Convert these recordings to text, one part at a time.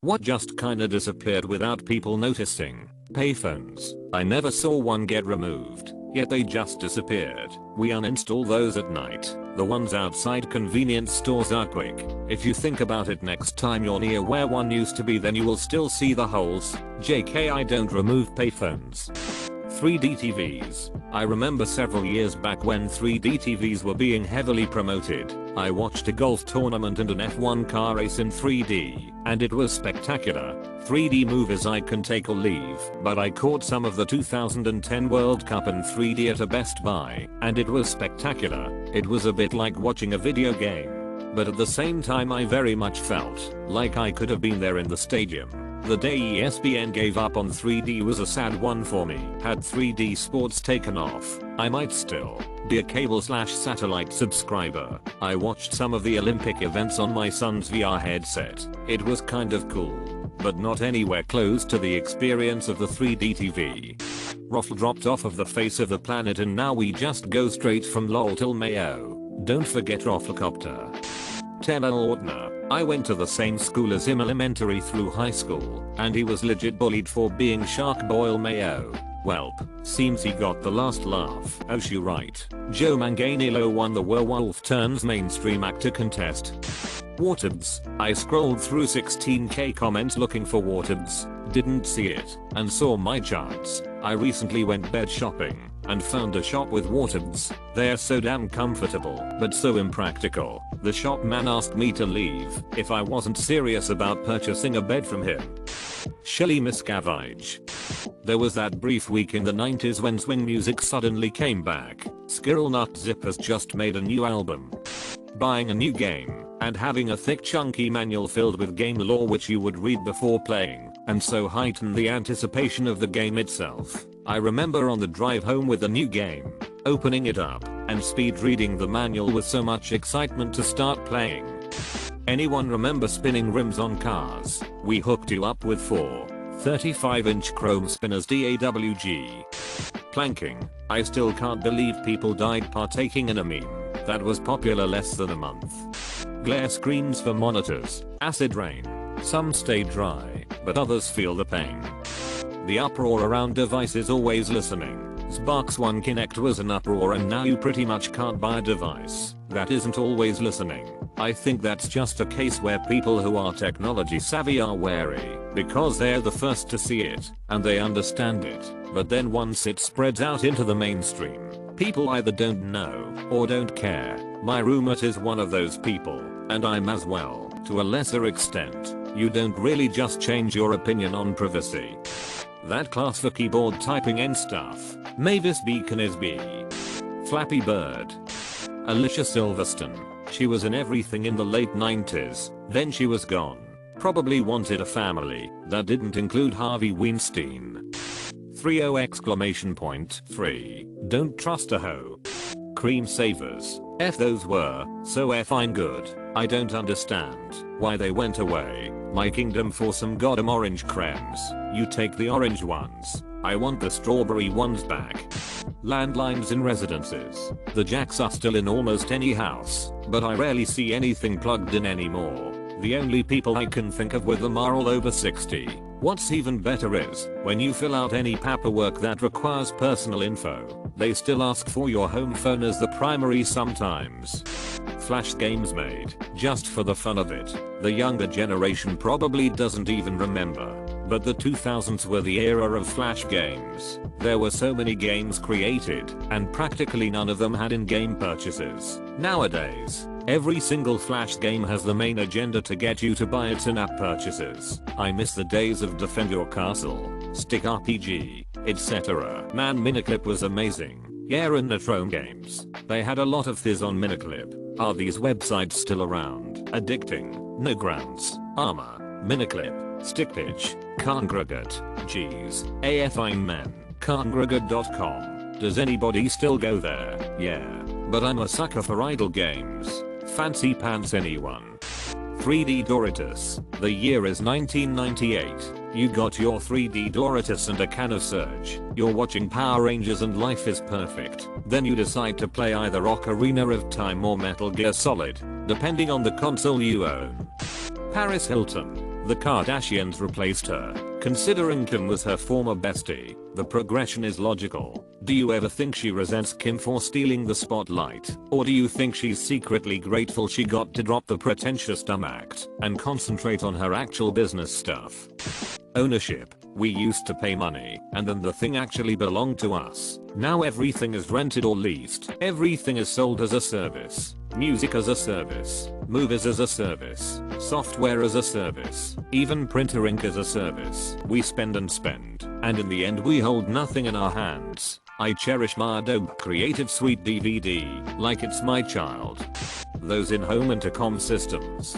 What just kinda disappeared without people noticing? Payphones. I never saw one get removed, yet they just disappeared. We uninstall those at night. The ones outside convenience stores are quick. If you think about it, next time you're near where one used to be, then you will still see the holes. JK, I don't remove payphones. 3D TVs. I remember several years back when 3D TVs were being heavily promoted. I watched a golf tournament and an F1 car race in 3D, and it was spectacular. 3D movies I can take or leave, but I caught some of the 2010 World Cup in 3D at a Best Buy, and it was spectacular. It was a bit like watching a video game, but at the same time I very much felt like I could have been there in the stadium. The day ESPN gave up on 3D was a sad one for me. Had 3D sports taken off, I might still be a cable/satellite subscriber. I watched some of the Olympic events on my son's VR headset. It was kind of cool, but not anywhere close to the experience of the 3D TV. Roffle dropped off of the face of the planet and now we just go straight from LOL till Mayo. Don't forget Rofflecopter. Taylor Lautner. I went to the same school as him elementary through high school, and he was legit bullied for being Shark Boil Mayo. Welp, seems he got the last laugh. Oh, she right. Joe Manganiello won the Werewolf Turns mainstream actor contest. Waterbs. I scrolled through 16k comments looking for Waterbs, didn't see it, and saw my chance. I recently went bed shopping and found a shop with Waterbs. They're so damn comfortable, but so impractical. The shop man asked me to leave if I wasn't serious about purchasing a bed from him. Shelly Miscavige. There was that brief week in the 90s when swing music suddenly came back. Skirl Nut Zip has just made a new album. Buying a new game and having a thick chunky manual filled with game lore which you would read before playing, and so heighten the anticipation of the game itself. I remember on the drive home with the new game, opening it up and speed reading the manual with so much excitement to start playing. Anyone remember spinning rims on cars? We hooked you up with 4 35-inch chrome spinners DAWG. Planking. I still can't believe people died partaking in a meme that was popular less than a month. Glare screens for monitors. Acid rain. Some stay dry, but others feel the pain. The uproar around devices always listening. Xbox One Kinect was an uproar and now you pretty much can't buy a device that isn't always listening. I think that's just a case where people who are technology savvy are wary because they're the first to see it and they understand it, but then once it spreads out into the mainstream, people either don't know or don't care. My roommate is one of those people, and I'm as well, to a lesser extent. You don't really just change your opinion on privacy. That class for keyboard typing and stuff. Mavis Beacon is B. Flappy Bird. Alicia Silverstone. She was in everything in the late 90s, then she was gone. Probably wanted a family that didn't include Harvey Weinstein. 30 exclamation point. 3. Don't trust a hoe. Cream savers. F those were so effing good. I don't understand why they went away. My kingdom for some goddamn orange cremes. You take the orange ones. I want the strawberry ones back. Landlines in residences. The jacks are still in almost any house, but I rarely see anything plugged in anymore. The only people I can think of with them are all over 60. What's even better is, when you fill out any paperwork that requires personal info, they still ask for your home phone as the primary sometimes. Flash games made just for the fun of it. The younger generation probably doesn't even remember, but the 2000s were the era of flash games. There were so many games created, and practically none of them had in-game purchases. Nowadays, every single flash game has the main agenda to get you to buy its in-app purchases. I miss the days of Defend Your Castle, Stick RPG, etc. Man, Miniclip was amazing. Yeah, and Netrome games. They had a lot of this on Miniclip. Are these websites still around? Addicting, Newgrounds, Armor, Miniclip, Stickpitch, Congregate, Geez, AFI Men, Congregate.com. Does anybody still go there? Yeah. But I'm a sucker for idle games. Fancy pants anyone? 3D Doritos. The year is 1998. You got your 3D Doritos and a can of Surge. You're watching Power Rangers and life is perfect. Then you decide to play either Ocarina of Time or Metal Gear Solid, depending on the console you own. Paris Hilton. The Kardashians replaced her. Considering Kim was her former bestie, the progression is logical. Do you ever think she resents Kim for stealing the spotlight? Or do you think she's secretly grateful she got to drop the pretentious dumb act and concentrate on her actual business stuff? Ownership. We used to pay money, and then the thing actually belonged to us. Now everything is rented or leased. Everything is sold as a service. Music as a service. Movies as a service. Software as a service. Even printer ink as a service. We spend and spend, and in the end we hold nothing in our hands. I cherish my Adobe Creative Suite DVD like it's my child. Those in home intercom systems.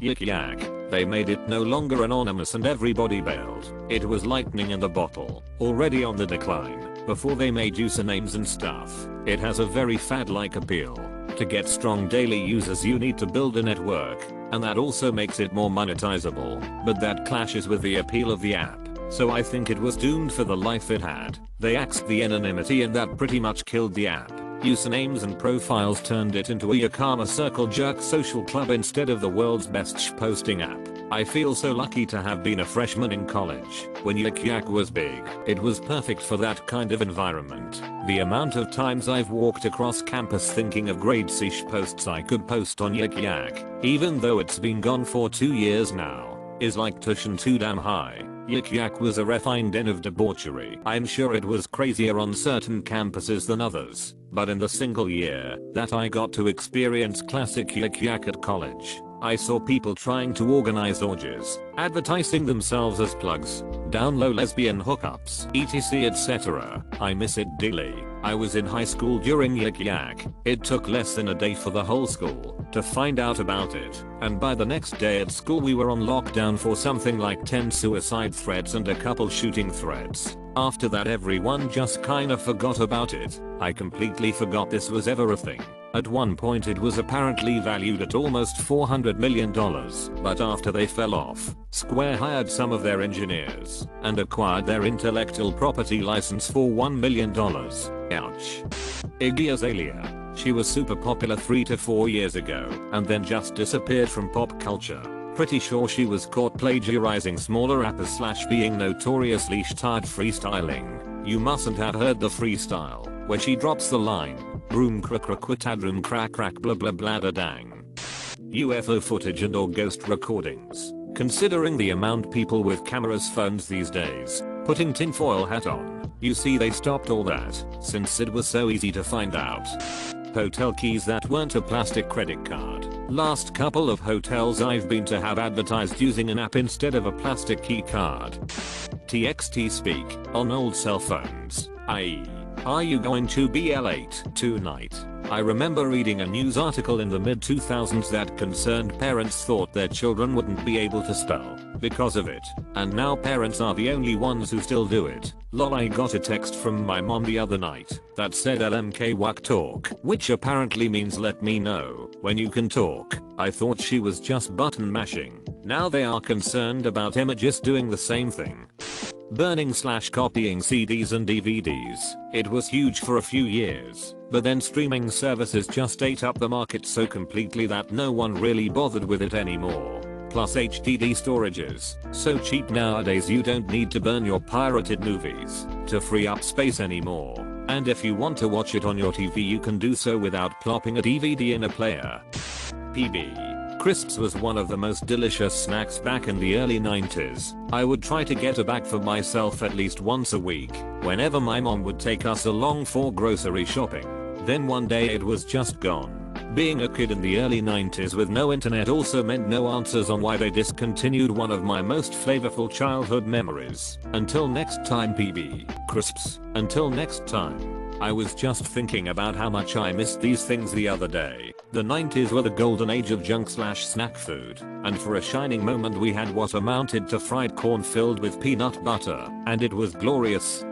Yik yak. They made it no longer anonymous and everybody bailed. It was lightning in the bottle, already on the decline, before they made usernames and stuff. It has a very fad-like appeal. To get strong daily users you need to build a network, and that also makes it more monetizable, but that clashes with the appeal of the app. So I think it was doomed for the life it had. They axed the anonymity and that pretty much killed the app. Usernames and profiles turned it into a Yakama Circle jerk social club instead of the world's best shitposting app. I feel so lucky to have been a freshman in college when Yik Yak was big. It was perfect for that kind of environment. The amount of times I've walked across campus thinking of great posts I could post on Yik Yak, even though it's been gone for 2 years now, is like tuition too damn high. Yik Yak was a refined den of debauchery. I'm sure it was crazier on certain campuses than others, but in the single year that I got to experience classic Yik Yak at college, I saw people trying to organize orgies, advertising themselves as plugs, down low lesbian hookups, etc etc. I miss it dearly. I was in high school during Yik Yak. It took less than a day for the whole school to find out about it, and by the next day at school we were on lockdown for something like 10 suicide threats and a couple shooting threats. After that everyone just kinda forgot about it. I completely forgot this was ever a thing. At one point it was apparently valued at almost $400 million, but after they fell off, Square hired some of their engineers and acquired their intellectual property license for $1 million. Ouch. Iggy Azalea. She was super popular 3 to 4 years ago and then just disappeared from pop culture. Pretty sure she was caught plagiarizing smaller rappers / being notoriously tired freestyling. You mustn't have heard the freestyle where she drops the line, broom crack quitadroom crack crack blah blah blah da dang. UFO footage and or ghost recordings. Considering the amount people with cameras phones these days, putting tinfoil hat on, you see they stopped all that since it was so easy to find out. Hotel keys that weren't a plastic credit card. Last couple of hotels I've been to have advertised using an app instead of a plastic key card. TXT speak on old cell phones, i.e. Are you going to be late tonight? I remember reading a news article in the mid-2000s that concerned parents thought their children wouldn't be able to spell because of it, and now parents are the only ones who still do it. Lol, I got a text from my mom the other night that said LMK wak talk, which apparently means let me know when you can talk. I thought she was just button mashing. Now they are concerned about images doing the same thing. Burning / copying CDs and DVDs. It was huge for a few years, but then streaming services just ate up the market so completely that no one really bothered with it anymore. Plus HDD storages, so cheap nowadays you don't need to burn your pirated movies to free up space anymore. And if you want to watch it on your TV you can do so without plopping a DVD in a player. PB. Crisps was one of the most delicious snacks back in the early 90s. I would try to get a bag for myself at least once a week, whenever my mom would take us along for grocery shopping. Then one day it was just gone. Being a kid in the early 90s with no internet also meant no answers on why they discontinued one of my most flavorful childhood memories. Until next time PB. Crisps. Until next time. I was just thinking about how much I missed these things the other day. The 90s were the golden age of junk / snack food, and for a shining moment we had what amounted to fried corn filled with peanut butter, and it was glorious.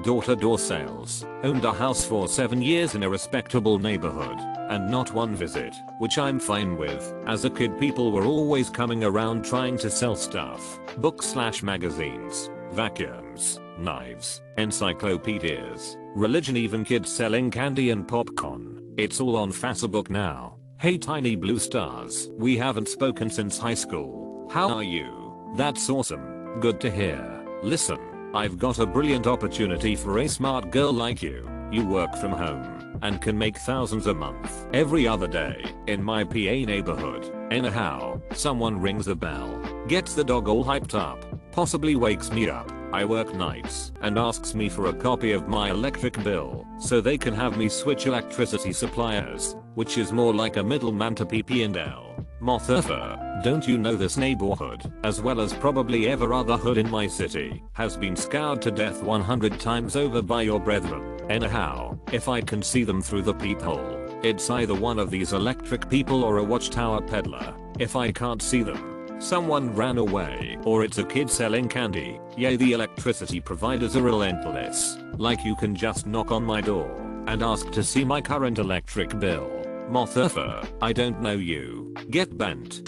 Door-to-door sales. Owned a house for 7 years in a respectable neighborhood, and not one visit, which I'm fine with. As a kid people were always coming around trying to sell stuff. Books / magazines, vacuums, knives, encyclopedias, religion, even kids selling candy and popcorn. It's all on Facebook now. Hey tiny blue stars, we haven't spoken since high school. How are you? That's awesome. Good to hear. Listen, I've got a brilliant opportunity for a smart girl like you. You work from home and can make thousands a month every other day in my PA neighborhood. Anyhow, someone rings the bell, gets the dog all hyped up, possibly wakes me up. I work nights and asks me for a copy of my electric bill so they can have me switch electricity suppliers, which is more like a middleman to PP&L. Motherfucker, don't you know this neighborhood, as well as probably every other hood in my city, has been scoured to death 100 times over by your brethren. Anyhow, if I can see them through the peephole, it's either one of these electric people or a watchtower peddler. If I can't see them, someone ran away or it's a kid selling candy. Yay, the electricity providers are relentless. Like you can just knock on my door and ask to see my current electric bill. Motherfucker, I don't know you. Get bent.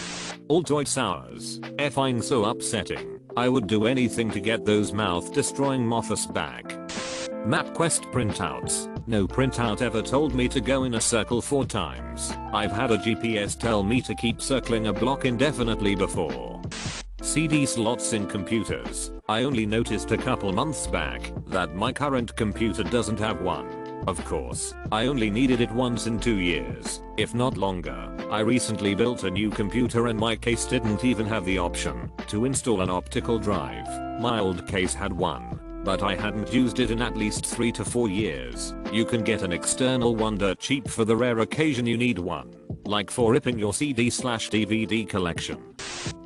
Altoid sours. Effing so upsetting. I would do anything to get those mouth destroying mothers back. MapQuest printouts. No printout ever told me to go in a circle 4 times. I've had a GPS tell me to keep circling a block indefinitely before. CD slots in computers. I only noticed a couple months back that my current computer doesn't have one. Of course, I only needed it once in 2 years, if not longer. I recently built a new computer and my case didn't even have the option to install an optical drive. My old case had one, but I hadn't used it in at least 3 to 4 years. You can get an external one dirt cheap for the rare occasion you need one, like for ripping your CD/DVD collection.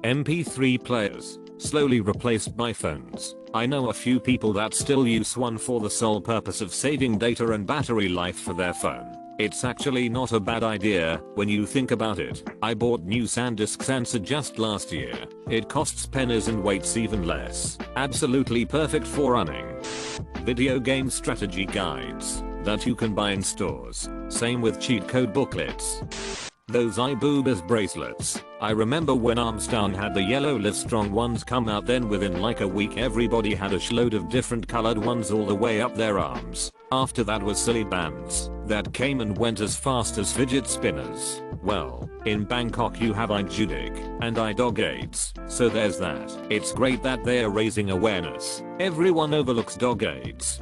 MP3 players, slowly replaced by phones. I know a few people that still use one for the sole purpose of saving data and battery life for their phone. It's actually not a bad idea when you think about it. I bought new SanDisk sensor just last year. It costs pennies and weights even less. Absolutely perfect for running video game strategy guides that you can buy in stores. Same with cheat code booklets. Those iBoobas bracelets. I remember when Armstrong had the yellow Livestrong ones come out, then within like a week everybody had a shload of different colored ones all the way up their arms. After that was silly bands that came and went as fast as fidget spinners. Well, in Bangkok you have iJudik and iDogAids, so there's that. It's great that they're raising awareness. Everyone overlooks dog aids.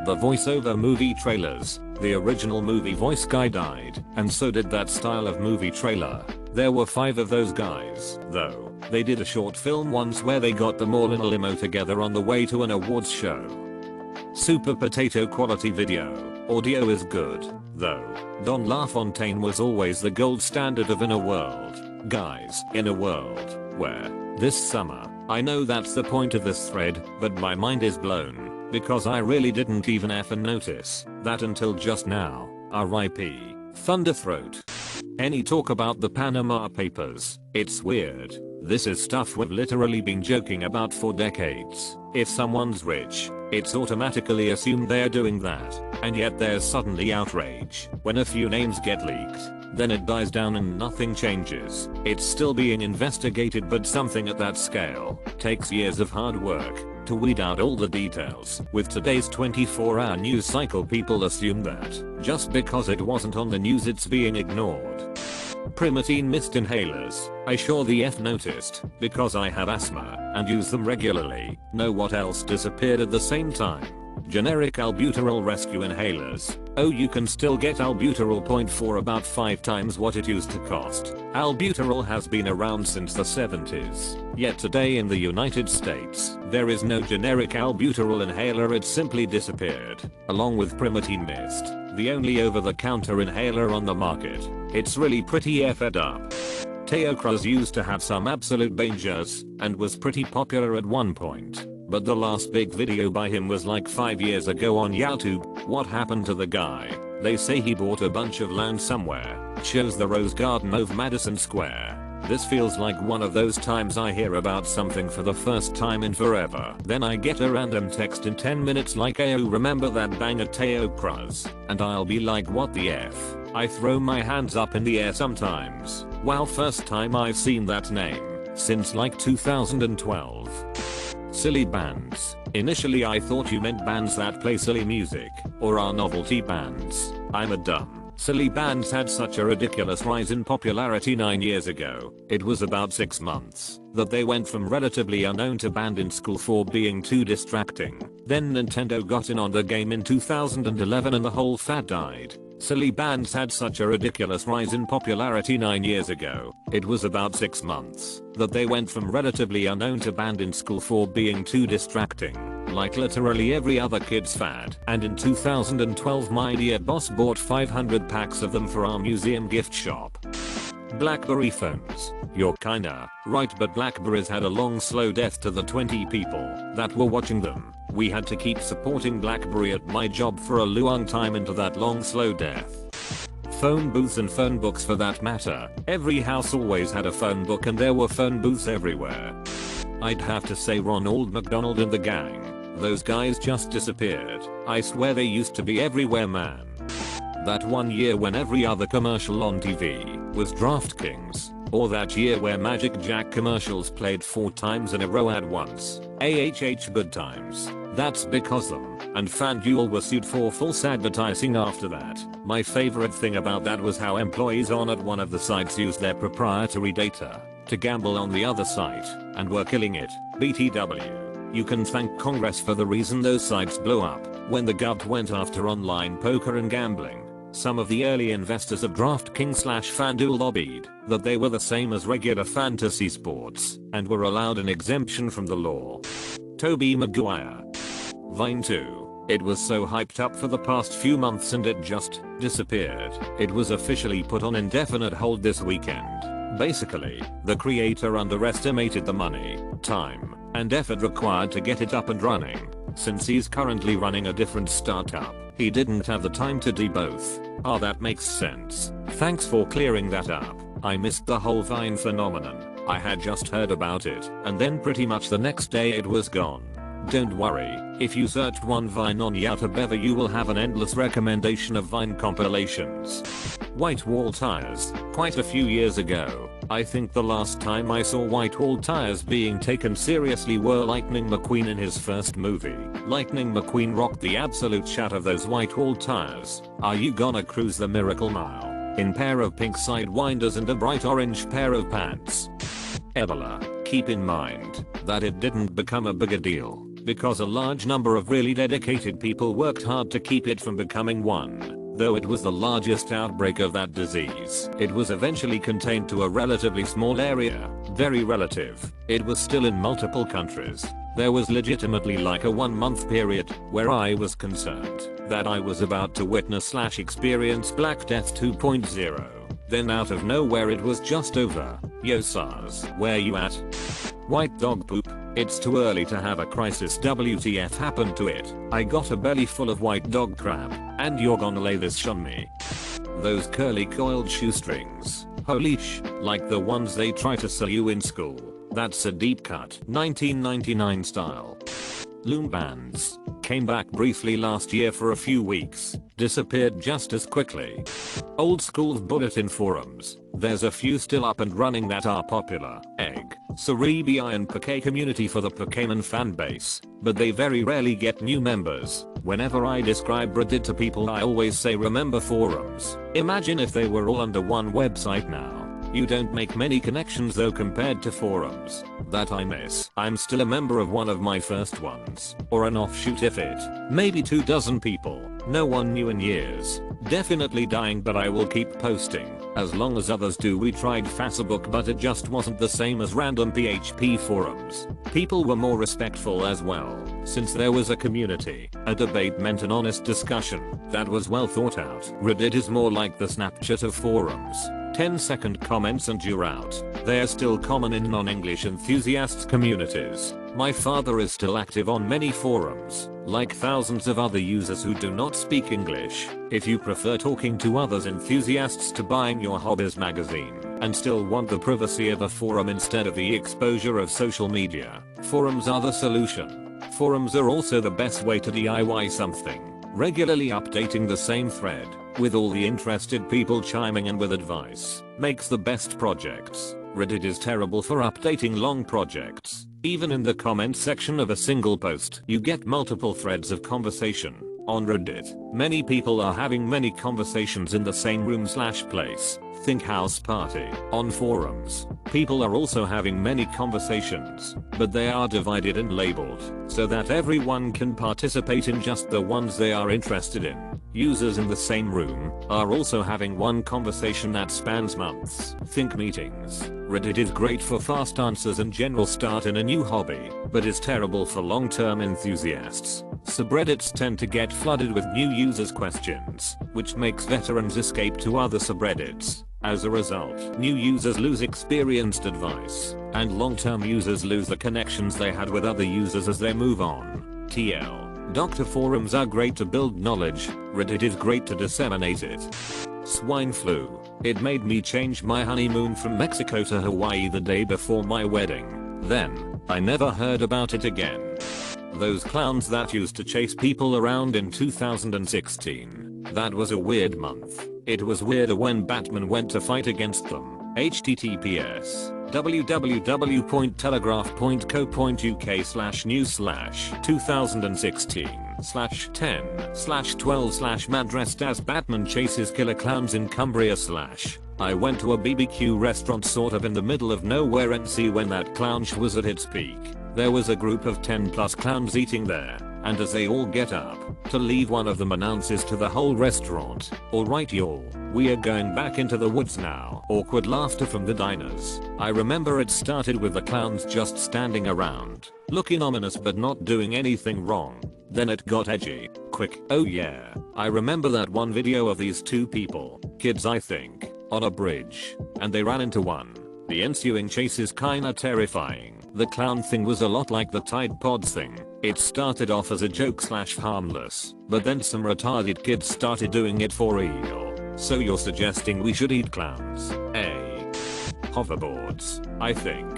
The voiceover movie trailers. The original movie voice guy died, and so did that style of movie trailer. There were 5 of those guys, though. They did a short film once where they got them all in a limo together on the way to an awards show. Super potato quality video. Audio is good, though. Don LaFontaine was always the gold standard of In a World. Guys, in a world where, this summer, I know that's the point of this thread, but my mind is blown. Because I really didn't even effing notice that until just now. R.I.P. Thunderthroat. Any talk about the Panama Papers? It's weird. This is stuff we've literally been joking about for decades. If someone's rich, it's automatically assumed they're doing that. And yet there's suddenly outrage when a few names get leaked. Then it dies down and nothing changes. It's still being investigated, but something at that scale takes years of hard work to weed out all the details. With today's 24-hour news cycle, people assume that just because it wasn't on the news it's being ignored. Primatine mist inhalers. I sure the F noticed, because I have asthma and use them regularly. Know what else disappeared at the same time? Generic albuterol rescue inhalers. Oh, you can still get albuterol point for about 5 times what it used to cost. Albuterol has been around since the 70s. Yet today in the United States, there is no generic albuterol inhaler. It simply disappeared. Along with Primatine mist, the only over-the-counter inhaler on the market. It's really pretty effed up. Teo Cruz used to have some absolute bangers and was pretty popular at one point. But the last big video by him was like 5 years ago on YouTube. What happened to the guy? They say he bought a bunch of land somewhere. Shows the Rose Garden of Madison Square. This feels like one of those times I hear about something for the first time in forever. Then I get a random text in 10 minutes like, "Ayo, remember that banger Teo Cruz?" And I'll be like, what the F? I throw my hands up in the air sometimes. Wow, first time I've seen that name since like 2012. Silly bands. Initially I thought you meant bands that play silly music, or are novelty bands. I'm a dumb Silly bands had such a ridiculous rise in popularity 9 years ago, it was about 6 months, that they went from relatively unknown to banned in school for being too distracting. Then Nintendo got in on the game in 2011 and the whole fad died. Silly bands had such a ridiculous rise in popularity 9 years ago, it was about 6 months, that they went from relatively unknown to banned in school for being too distracting. Like literally every other kid's fad. And in 2012 my dear boss bought 500 packs of them for our museum gift shop. BlackBerry phones. You're kinda right, but Blackberries had a long slow death to the 20 people that were watching them. We had to keep supporting BlackBerry at my job for a long time into that long slow death. Phone booths and phone books for that matter. Every house always had a phone book and there were phone booths everywhere. I'd have to say Ronald McDonald and the gang. Those guys just disappeared. I swear they used to be everywhere, man. That one year when every other commercial on TV was DraftKings. Or that year where Magic Jack commercials played 4 times in a row at once. AHH good times. That's because them and FanDuel were sued for false advertising after that. My favorite thing about that was how employees on at one of the sites used their proprietary data to gamble on the other site and were killing it. BTW. You can thank Congress for the reason those sites blew up when the gov went after online poker and gambling. Some of the early investors of DraftKings/FanDuel lobbied that they were the same as regular fantasy sports and were allowed an exemption from the law. Tobey Maguire. Vine 2. It was so hyped up for the past few months and it just disappeared. It was officially put on indefinite hold this weekend. Basically, the creator underestimated the money, time, and effort required to get it up and running. Since he's currently running a different startup, he didn't have the time to do both. Ah, that makes sense. Thanks for clearing that up. I missed the whole Vine phenomenon. I had just heard about it, and then pretty much the next day it was gone. Don't worry, if you searched one Vine on YouTube ever you will have an endless recommendation of Vine compilations. White wall tires. Quite a few years ago, I think the last time I saw white wall tires being taken seriously were Lightning McQueen in his first movie. Lightning McQueen rocked the absolute shit of those white wall tires. Are you gonna cruise the Miracle Mile in pair of pink sidewinders and a bright orange pair of pants? Ebola. Keep in mind that it didn't become a bigger deal because a large number of really dedicated people worked hard to keep it from becoming one. Though it was the largest outbreak of that disease, it was eventually contained to a relatively small area. Very relative. It was still in multiple countries. There was legitimately like a 1-month period where I was concerned that I was about to witness/experience Black Death 2.0. Then out of nowhere it was just over. Yo SARS, where you at? White dog poop. It's too early to have a crisis. WTF happened to it? I got a belly full of white dog crap, and you're gonna lay this on me. Those curly coiled shoestrings. Holy like the ones they try to sell you in school. That's a deep cut. 1999 style. Loom bands. Came back briefly last year for a few weeks. Disappeared just as quickly. Old school bulletin forums. There's a few still up and running that are popular. Egg, Cerebi and Poké community for the Pokémon fanbase. But they very rarely get new members. Whenever I describe Reddit to people I always say remember forums. Imagine if they were all under one website now. You don't make many connections though compared to forums. That I miss. I'm still a member of one of my first ones. Or an offshoot if it. Maybe 24 people. No one new in years. Definitely dying but I will keep posting. As long as others do. We tried Facebook but it just wasn't the same as random PHP forums. People were more respectful as well. Since there was a community. A debate meant an honest discussion that was well thought out. Reddit is more like the Snapchat of forums. 10-second comments and you're out. They're still common in non-English enthusiasts communities. My father is still active on many forums, like thousands of other users who do not speak English. If you prefer talking to others enthusiasts to buying your hobbies magazine and still want the privacy of a forum instead of the exposure of social media, forums are the solution. Forums are also the best way to DIY something. Regularly updating the same thread, with all the interested people chiming in with advice, makes the best projects. Reddit is terrible for updating long projects. Even in the comment section of a single post, you get multiple threads of conversation On Reddit, many people are having many conversations in the same room/place. Think house party. On forums, people are also having many conversations, but they are divided and labeled so that everyone can participate in just the ones they are interested in. Users in the same room are also having one conversation that spans months. Think meetings. Reddit is great for fast answers and general start in a new hobby, but is terrible for long-term enthusiasts. Subreddits tend to get flooded with new users' questions, which makes veterans escape to other subreddits. As a result, new users lose experienced advice, and long-term users lose the connections they had with other users as they move on. TL. Doctor forums are great to build knowledge, Reddit is great to disseminate it. Swine flu. It made me change my honeymoon from Mexico to Hawaii the day before my wedding. Then, I never heard about it again. Those clowns that used to chase people around in 2016. That was a weird month. It was weirder when Batman went to fight against them. https www.telegraph.co.uk/news/2016/10/12/ Mad dressed as Batman chases killer clowns in Cumbria / I went to a BBQ restaurant sort of in the middle of nowhere and see when that clown show was at its peak. There was a group of 10 plus clowns eating there, and as they all get up to leave, one of them announces to the whole restaurant, "Alright y'all, we are going back into the woods now." Awkward laughter from the diners. I remember it started with the clowns just standing around, looking ominous but not doing anything wrong. Then it got edgy, quick. Oh yeah, I remember that one video of these two people, kids I think, on a bridge, and they ran into one. The ensuing chase is kinda terrifying. The clown thing was a lot like the Tide Pods thing. It started off as a joke/harmless, but then some retarded kids started doing it for real. So you're suggesting we should eat clowns? Hoverboards, I think.